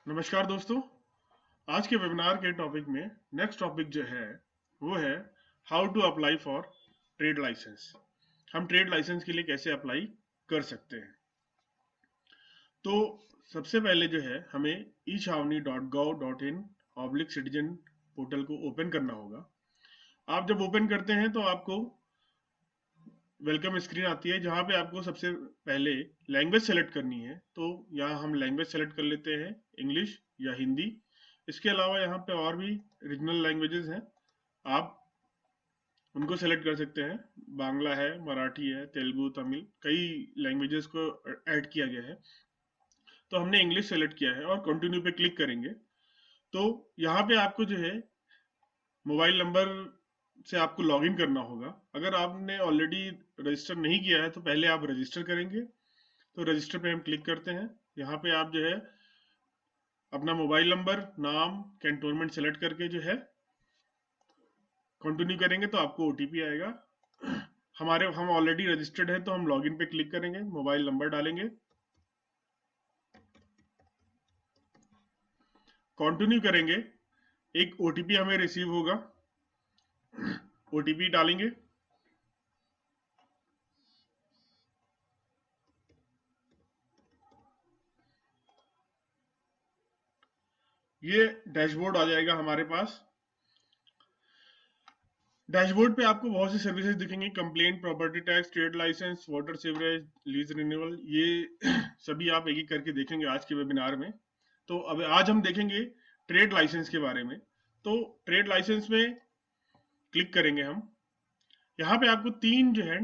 नमस्कार दोस्तों। आज के वेबिनार के टॉपिक में नेक्स्ट टॉपिक जो है वो है how to apply for trade licence. हम ट्रेड लाइसेंस के लिए कैसे अप्लाई कर सकते हैं। तो सबसे पहले जो है हमें eChhavni.gov.in/citizen पोर्टल को ओपन करना होगा। आप जब ओपन करते हैं तो आपको वेलकम स्क्रीन आती है जहां पे आपको सबसे पहले लैंग्वेज सेलेक्ट करनी है। तो यहाँ हम लैंग्वेज सेलेक्ट कर लेते हैं, इंग्लिश या हिंदी। इसके अलावा यहाँ पे और भी रीजनल लैंग्वेजेस हैं, आप उनको सेलेक्ट कर सकते हैं। बांग्ला है, मराठी है, तेलुगु, तमिल, कई लैंग्वेजेस को ऐड किया गया है। तो हमने इंग्लिश सेलेक्ट किया है और कंटिन्यू पे क्लिक करेंगे। तो यहाँ पे आपको जो है मोबाइल नंबर से आपको लॉगिन करना होगा। अगर आपने ऑलरेडी रजिस्टर नहीं किया है तो पहले आप रजिस्टर करेंगे। तो रजिस्टर पे हम क्लिक करते हैं। यहाँ पे आप जो है अपना मोबाइल नंबर, नाम, कैंटोनमेंट सेलेक्ट करके जो है कंटिन्यू करेंगे तो आपको ओटीपी आएगा। हम ऑलरेडी रजिस्टर्ड है तो हम लॉगिन पे क्लिक करेंगे, मोबाइल नंबर डालेंगे, कंटिन्यू करेंगे। एक ओटीपी हमें रिसीव होगा, ओटीपी डालेंगे। ये डैशबोर्ड आ जाएगा हमारे पास। डैशबोर्ड पे आपको बहुत सी सर्विसेज दिखेंगी, complaint, property tax, trade licence, water sewerage, lease renewal. ये सभी आप एक एक करके देखेंगे आज के वेबिनार में। तो अब आज हम देखेंगे ट्रेड लाइसेंस के बारे में। तो ट्रेड लाइसेंस में क्लिक करेंगे हम। यहाँ पे आपको तीन जो है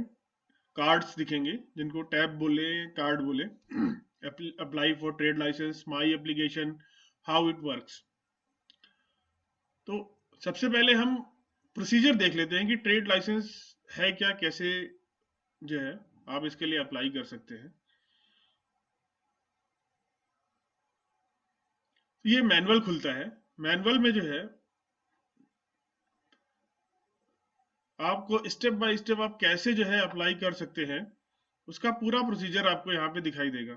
कार्ड्स दिखेंगे जिनको टैब बोले, कार्ड बोले। Apply for trade licence, my application, how it works. तो सबसे पहले हम प्रोसीजर देख लेते हैं कि ट्रेड लाइसेंस है क्या, कैसे जो है आप इसके लिए अप्लाई कर सकते हैं। ये मैनुअल खुलता है। मैनुअल में जो है आपको स्टेप बाय स्टेप आप कैसे जो है अप्लाई कर सकते हैं उसका पूरा प्रोसीजर आपको यहाँ पे दिखाई देगा।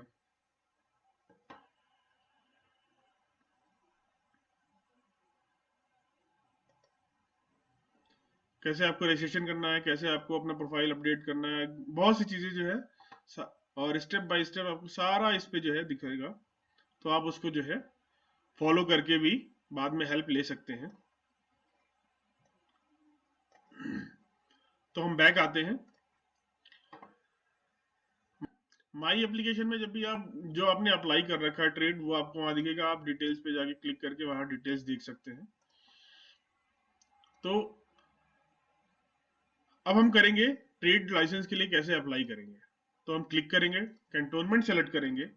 कैसे आपको रजिस्ट्रेशन करना है, कैसे आपको अपना प्रोफाइल अपडेट करना है, बहुत सी चीजें जो है और स्टेप बाय स्टेप आपको सारा इस पे जो है दिखेगा। तो आप उसको जो है फॉलो करके भी बाद में हेल्प ले सकते हैं। तो हम बैक आते हैं। माई एप्लीकेशन में जब भी आप जो आपने अप्लाई कर रखा है ट्रेड, वो आपको वहां दिखेगा। आप डिटेल्स पे जाके क्लिक करके वहां डिटेल्स देख सकते हैं। तो अब हम करेंगे ट्रेड लाइसेंस के लिए कैसे अप्लाई करेंगे। तो हम क्लिक करेंगे, कैंटोनमेंट सेलेक्ट करेंगे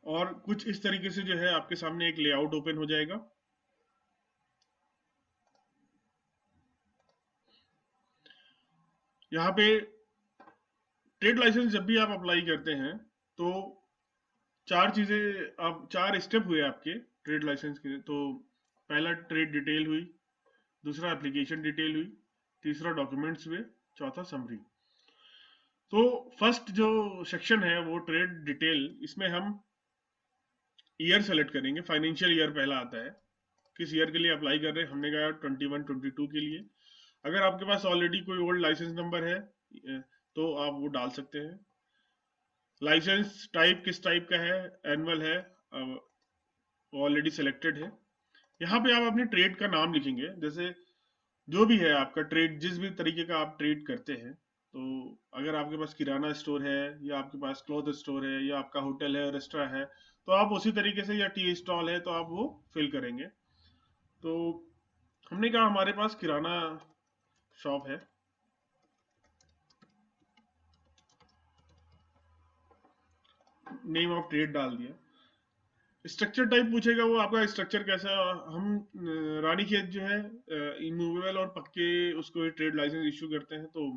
और कुछ इस तरीके से जो है आपके सामने एक लेआउट ओपन हो जाएगा। यहाँ पे ट्रेड लाइसेंस जब भी आप अप्लाई करते हैं तो चार स्टेप हुए आपके ट्रेड लाइसेंस के। तो पहला ट्रेड डिटेल हुई, दूसरा एप्लीकेशन डिटेल हुई, तीसरा डॉक्यूमेंट्स हुए, चौथा समरी। तो फर्स्ट जो सेक्शन है वो ट्रेड डिटेल, इसमें हम ईयर सेलेक्ट करेंगे। फाइनेंशियल ईयर पहला आता है, किस ईयर के लिए अप्लाई कर रहे हैं। हमने कहा 21-22 के लिए। अगर आपके पास ऑलरेडी कोई ओल्ड लाइसेंस नंबर है तो आप वो डाल सकते हैं। लाइसेंस टाइप किस टाइप का है, एनुअल है, ऑलरेडी सिलेक्टेड है। यहाँ पे आप अपने ट्रेड का नाम लिखेंगे, जैसे जो भी है आपका ट्रेड, जिस भी तरीके का आप ट्रेड करते हैं। तो अगर आपके पास किराना स्टोर है या आपके पास क्लॉथ स्टोर है या आपका होटल है, रेस्टोरेंट है, तो आप उसी तरीके से, या टी स्टॉल है तो आप वो फिल करेंगे। तो हमने कहा हमारे पास किराना शॉप है, नेम ऑफ ट्रेड डाल दिया। स्ट्रक्चर टाइप पूछेगा, वो आपका स्ट्रक्चर कैसा। हम रानीखेत जो है इमूवेबल और पक्के उसको ट्रेड लाइसेंस इशू करते हैं, तो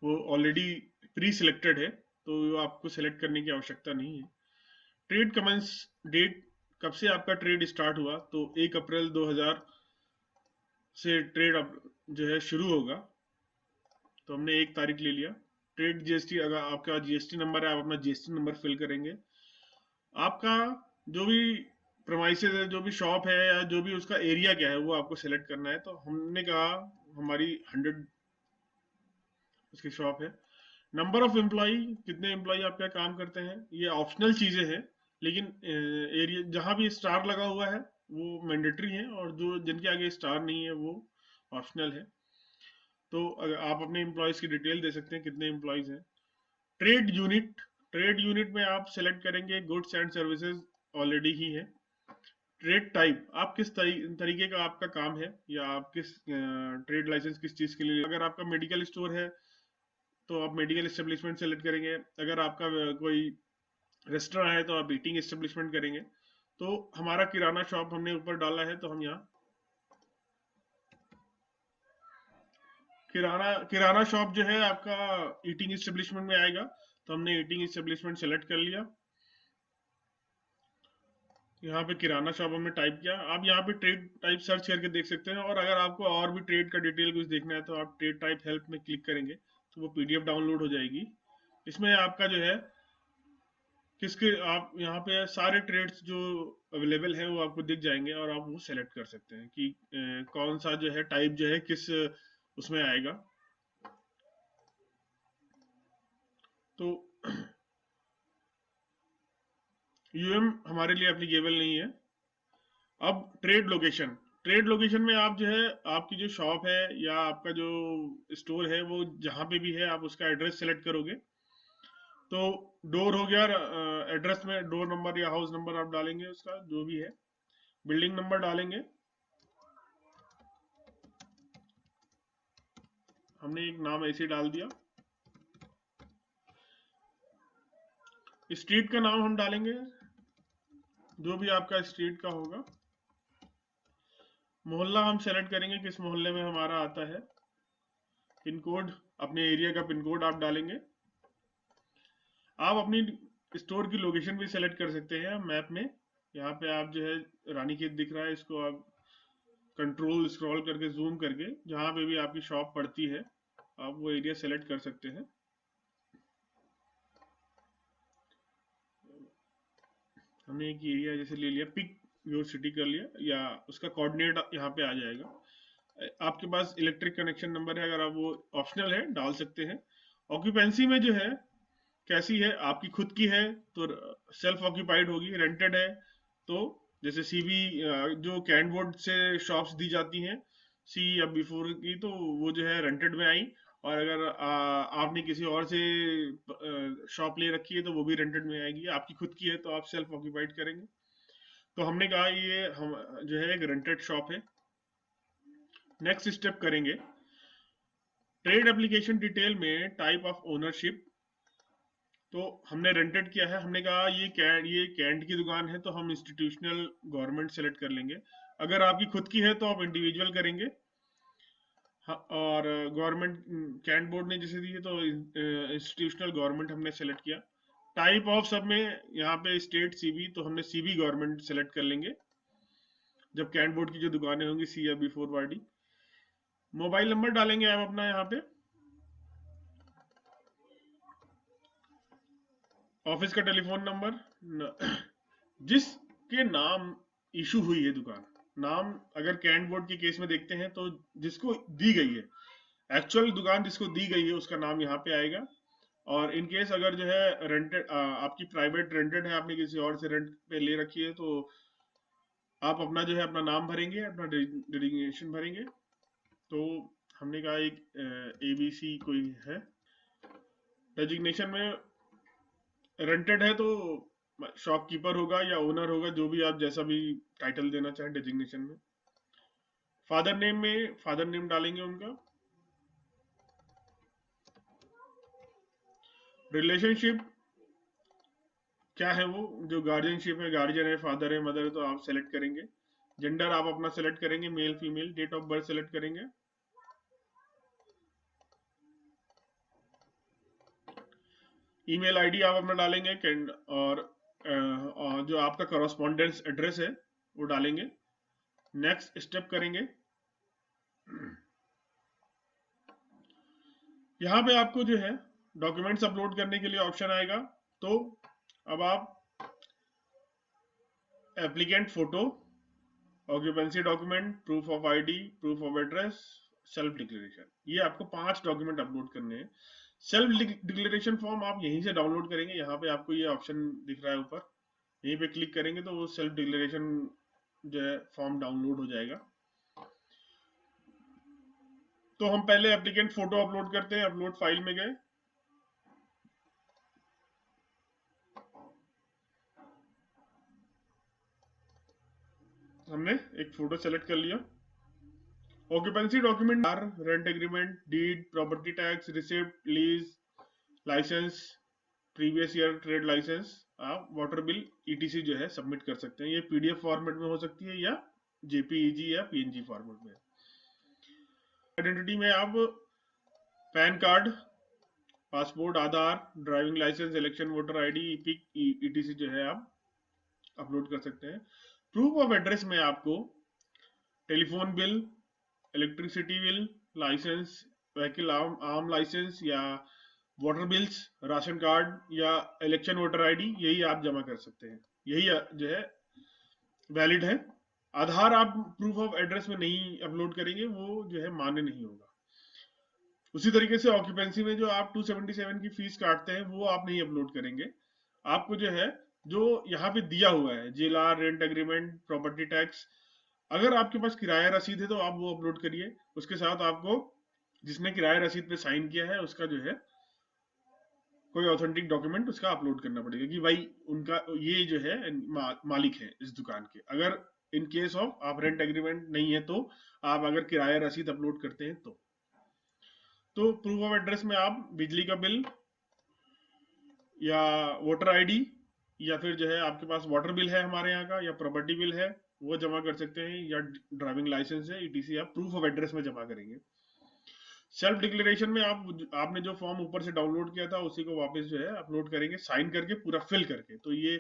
वो ऑलरेडी प्री सिलेक्टेड है तो आपको सेलेक्ट करने की आवश्यकता नहीं है। ट्रेड कमेंस डेट, कब से आपका ट्रेड स्टार्ट हुआ, तो 1 अप्रैल 2000 से ट्रेड जो है शुरू होगा। तो हमने 1 तारीख ले लिया। ट्रेड जीएसटी, अगर आपका जीएसटी नंबर है आप अपना जीएसटी नंबर फिल करेंगे। आपका जो भी प्रमाइसेस है, जो भी शॉप है या जो भी उसका एरिया क्या है वो आपको सेलेक्ट करना है। तो हमने कहा हमारी 100 उसकी शॉप है। नंबर ऑफ एम्प्लॉय, कितने एम्प्लॉय आपका काम करते हैं, ये ऑप्शनल चीजें हैं, लेकिन एरिया जहां भी स्टार लगा हुआ है वो मैंडेटरी है, और जो जिनके आगे स्टार नहीं है वो ऑप्शनल है। तो अगर आप अपने एम्प्लॉयज की डिटेल दे सकते हैं, कितने एम्प्लॉयज हैं। ट्रेड यूनिट, ट्रेड यूनिट में आप सेलेक्ट करेंगे गुड्स एंड सर्विसेज, ऑलरेडी ही है। ट्रेड टाइप, आप किस तरीके का आपका काम है, या आप किस ट्रेड लाइसेंस किस चीज के लिए। अगर आपका मेडिकल स्टोर है तो आप मेडिकल एस्टेब्लिशमेंट सेलेक्ट करेंगे। अगर आपका कोई रेस्टोरेंट है तो आप ईटिंग एस्टेब्लिशमेंट करेंगे। तो हमारा किराना शॉप हमने ऊपर डाला है, तो हम यहाँ किराना शॉप जो है आपका ईटिंग एस्टेब्लिशमेंट में आएगा, तो हमने ईटिंग एस्टेब्लिशमेंट सेलेक्ट कर लिया। यहाँ पे किराना शॉप हमने टाइप किया। आप यहाँ पे ट्रेड टाइप सर्च करके देख सकते हैं, और अगर आपको और भी ट्रेड का डिटेल कुछ देखना है तो आप ट्रेड टाइप हेल्प में क्लिक करेंगे तो वो पीडीएफ डाउनलोड हो जाएगी। इसमें आपका जो है किसके, आप यहाँ पे सारे ट्रेड्स जो अवेलेबल हैं वो आपको दिख जाएंगे, और आप वो सेलेक्ट कर सकते हैं कि कौन सा जो है टाइप जो है किस उसमें आएगा। तो यूएम हमारे लिए एप्लीकेबल नहीं है। अब ट्रेड लोकेशन, ट्रेड लोकेशन में आप जो है आपकी जो शॉप है या आपका जो स्टोर है वो जहां पे भी है आप उसका एड्रेस सेलेक्ट करोगे। तो डोर हो गया, एड्रेस में डोर नंबर या हाउस नंबर आप डालेंगे, उसका जो भी है। बिल्डिंग नंबर डालेंगे, हमने एक नाम ऐसे डाल दिया। स्ट्रीट का नाम हम डालेंगे जो भी आपका स्ट्रीट का होगा। मोहल्ला हम सेलेक्ट करेंगे किस मोहल्ले में हमारा आता है। पिन कोड, अपने एरिया का पिन कोड आप डालेंगे। आप अपनी स्टोर की लोकेशन भी सेलेक्ट कर सकते हैं मैप में। यहाँ पे आप जो है रानीखेत दिख रहा है, इसको आप कंट्रोल स्क्रॉल करके जूम करके जहाँ पे भी आपकी शॉप पड़ती है आप वो एरिया सेलेक्ट कर सकते हैं। हमने एक एरिया जैसे ले लिया, पिक योर सिटी कर लिया, या उसका कोऑर्डिनेट यहाँ पे आ जाएगा। आपके पास इलेक्ट्रिक कनेक्शन नंबर है, अगर आप वो ऑप्शनल है डाल सकते हैं। ऑक्यूपेंसी में जो है कैसी है, आपकी खुद की है तो सेल्फ ऑक्यूपाइड होगी, रेंटेड है तो जैसे सीबी जो कैंट बोर्ड से शॉप्स दी जाती हैं सी या बिफोर की, तो वो जो है रेंटेड में आई। और अगर आपने किसी और से शॉप ले रखी है तो वो भी रेंटेड में आएगी। आपकी खुद की है तो आप सेल्फ ऑक्यूपाइड करेंगे। तो हमने कहा ये हम जो है एक रेंटेड शॉप है। नेक्स्ट स्टेप करेंगे, ट्रेड एप्लीकेशन डिटेल में टाइप ऑफ ओनरशिप। तो हमने रेंटेड किया है, हमने कहा ये कैंट की दुकान है तो हम इंस्टीट्यूशनल गवर्नमेंट सेलेक्ट कर लेंगे। अगर आपकी खुद की है तो आप इंडिविजुअल करेंगे। हाँ, और गवर्नमेंट कैंट बोर्ड ने जैसे दी है तो इंस्टीट्यूशनल गवर्नमेंट हमने सेलेक्ट किया। टाइप ऑफ सब में यहाँ पे स्टेट सीबी, तो हमने सीबी गवर्नमेंट सेलेक्ट कर लेंगे जब कैंट बोर्ड की जो दुकानें होंगी सी या बिफोर वार्डी। मोबाइल नंबर डालेंगे आप अपना यहाँ पे, ऑफिस का टेलीफोन नंबर, जिसके नाम इशू हुई है दुकान, नाम अगर कैंट बोर्ड के केस में देखते हैं तो जिसको दी गई है, एक्चुअल दुकान जिसको दी गई है उसका नाम यहाँ पे आएगा। और इन केस अगर जो है रेंटेड, आपकी प्राइवेट रेंटेड है, आपने किसी और से रेंट पे ले रखी है, तो आप अपना जो है अपना नाम भरेंगे, अपना डेजिग्नेशन भरेंगे। तो हमने कहा एक एबीसी कोई है। डेजिग्नेशन में रेंटेड है तो शॉपकीपर होगा या ओनर होगा, जो भी आप जैसा भी टाइटल देना चाहें डेजिग्नेशन में। फादर नेम में फादर नेम डालेंगे उनका। रिलेशनशिप क्या है, वो जो गार्जियनशिप है, गार्जियन है, फादर है, मदर है, तो आप सेलेक्ट करेंगे। जेंडर आप अपना सेलेक्ट करेंगे, male female. Date of birth select करेंगे। ईमेल आईडी आप अपना डालेंगे, और जो आपका करस्पॉन्डेंस एड्रेस है वो डालेंगे। नेक्स्ट स्टेप करेंगे। यहाँ पे आपको जो है डॉक्यूमेंट्स अपलोड करने के लिए ऑप्शन आएगा। तो अब आप applicant photo, occupancy document, proof of ID, proof of address, self declaration, ये आपको 5 डॉक्यूमेंट अपलोड करने हैं। सेल्फ डिक्लेरेशन फॉर्म आप यहीं से डाउनलोड करेंगे। यहाँ पे आपको ये ऑप्शन दिख रहा है ऊपर, यहीं पे क्लिक करेंगे तो वो सेल्फ डिक्लेरेशन जो है फॉर्म डाउनलोड हो जाएगा। तो हम पहले एप्लीकेंट फोटो अपलोड करते हैं। अपलोड फाइल में गए, हमने एक फोटो सेलेक्ट कर लिया। Occupancy document or rent agreement, deed, property tax, receipt, lease, licence, previous year trade licence, आप वाटर बिल ईटीसी जो है सबमिट कर सकते हैं। ये पीडीएफ फॉर्मेट में हो सकती है या जेपीईजी या पीएनजी फॉर्मेट में। आइडेंटिटी में आप PAN card, passport, Aadhaar, driving licence, election voter ID, EPIC, ETC जो है आप अपलोड कर सकते हैं। प्रूफ ऑफ एड्रेस में आपको telephone bill, electricity bill, licence, vehicle arm licence या वाटर बिल्स, राशन कार्ड या इलेक्शन वोटर आईडी, यही आप जमा कर सकते हैं, यही जो है वैलिड है। आधार आप प्रूफ ऑफ एड्रेस में नहीं अपलोड करेंगे, वो जो है मान्य नहीं होगा। उसी तरीके से ऑक्यूपेंसी में जो आप 277 की फीस काटते हैं वो आप नहीं अपलोड करेंगे। आपको जो है जो यहाँ पे दिया हुआ है, जेलआर, रेंट एग्रीमेंट, प्रॉपर्टी टैक्स, अगर आपके पास किराया रसीद है तो आप वो अपलोड करिए। उसके साथ आपको जिसने किराया रसीद पे साइन किया है उसका जो है कोई ऑथेंटिक डॉक्यूमेंट उसका अपलोड करना पड़ेगा कि भाई उनका ये जो है मालिक है इस दुकान के। अगर इन केस ऑफ आप रेंट एग्रीमेंट नहीं है तो आप अगर किराया रसीद अपलोड करते हैं तो प्रूफ ऑफ एड्रेस में आप बिजली का बिल या वोटर आईडी या फिर जो है आपके पास वाटर बिल है हमारे यहाँ का या प्रॉपर्टी बिल है वो जमा कर सकते हैं, या ड्राइविंग लाइसेंस है, ईटीसी आप प्रूफ ऑफ एड्रेस में जमा करेंगे। सेल्फ डिक्लेरेशन में आपने जो फॉर्म ऊपर से डाउनलोड किया था उसी को वापस जो है अपलोड करेंगे, साइन करके पूरा फिल करके। तो ये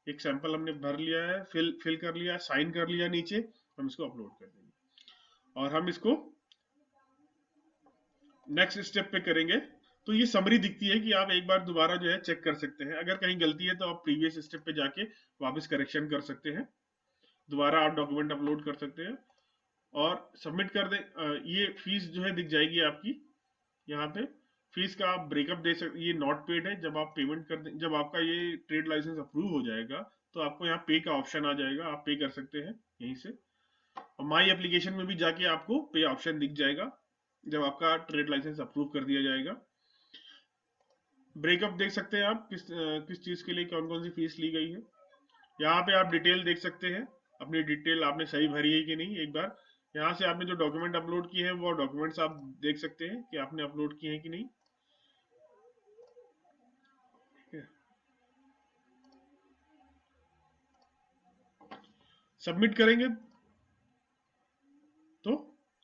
एक सैंपल हमने भर लिया है, फिल कर लिया, साइन कर लिया, नीचे हम इसको अपलोड कर देंगे और हम इसको नेक्स्ट स्टेप पे करेंगे। तो ये समरी दिखती है कि आप एक बार दोबारा जो है चेक कर सकते हैं। अगर कहीं गलती है तो आप प्रीवियस स्टेप पे जाके वापस करेक्शन कर सकते हैं, दोबारा आप डॉक्यूमेंट अपलोड कर सकते हैं और सबमिट कर दें। ये फीस जो है दिख जाएगी आपकी यहाँ पे, फीस का आप ब्रेकअप दे सकते। ये नॉट पेड है, जब आप पेमेंट कर दें, जब आपका ये ट्रेड लाइसेंस अप्रूव हो जाएगा तो आपको यहाँ पे का ऑप्शन आ जाएगा, आप पे कर सकते हैं यहीं से। और माई एप्लीकेशन में भी जाके आपको पे ऑप्शन दिख जाएगा जब आपका ट्रेड लाइसेंस अप्रूव कर दिया जाएगा। ब्रेकअप देख सकते हैं आप किस चीज के लिए कौन कौन सी फीस ली गई है। यहाँ पे आप डिटेल देख सकते हैं, अपनी डिटेल आपने सही भरी है कि नहीं। एक बार यहाँ से आपने जो डॉक्यूमेंट अपलोड किए हैं वो डॉक्यूमेंट्स आप देख सकते हैं कि आपने अपलोड किए हैं कि नहीं। सबमिट करेंगे तो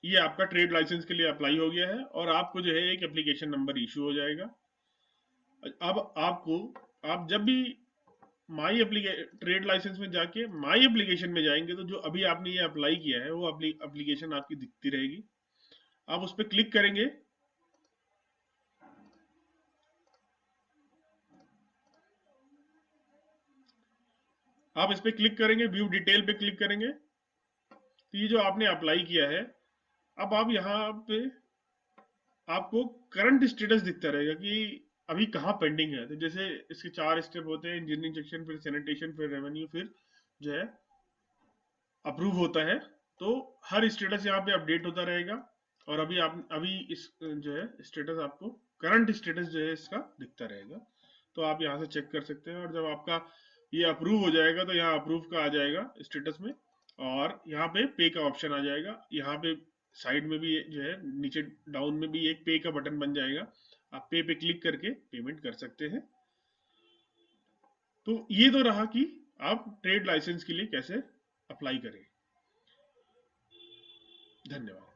ये आपका ट्रेड लाइसेंस के लिए अप्लाई हो गया है और आपको जो है एक एप्लीकेशन नंबर इशू हो जाएगा। अब आप जब भी माई ट्रेड लाइसेंस में जाके माई एप्लीकेशन में जाएंगे तो जो अभी आपने ये अप्लाई किया है वो एप्लीकेशन आपकी दिखती रहेगी। आप उस पर क्लिक करेंगे, आप इस पे क्लिक करेंगे, व्यू डिटेल पे क्लिक करेंगे तो ये जो आपने अप्लाई किया है, अब आप यहाँ पे आपको करंट स्टेटस दिखता रहेगा कि अभी कहाँ पेंडिंग है। तो जैसे इसके 4 स्टेप होते हैं, इंजीनियरिंग सेक्शन, फिर सैनिटेशन, फिर रेवेन्यू, फिर जो है अप्रूव होता है। तो हर स्टेटस यहाँ पे अपडेट होता रहेगा और अभी इस जो है स्टेटस आपको करंट स्टेटस जो है इसका दिखता रहेगा। तो आप यहाँ से चेक कर सकते हैं और जब आपका ये अप्रूव हो जाएगा तो यहाँ अप्रूव का आ जाएगा स्टेटस में और यहाँ पे का ऑप्शन आ जाएगा। यहाँ पे साइड में भी जो है नीचे डाउन में भी एक पे का बटन बन जाएगा, आप पे क्लिक करके पेमेंट कर सकते हैं। तो ये तो रहा कि आप ट्रेड लाइसेंस के लिए कैसे अप्लाई करें। धन्यवाद।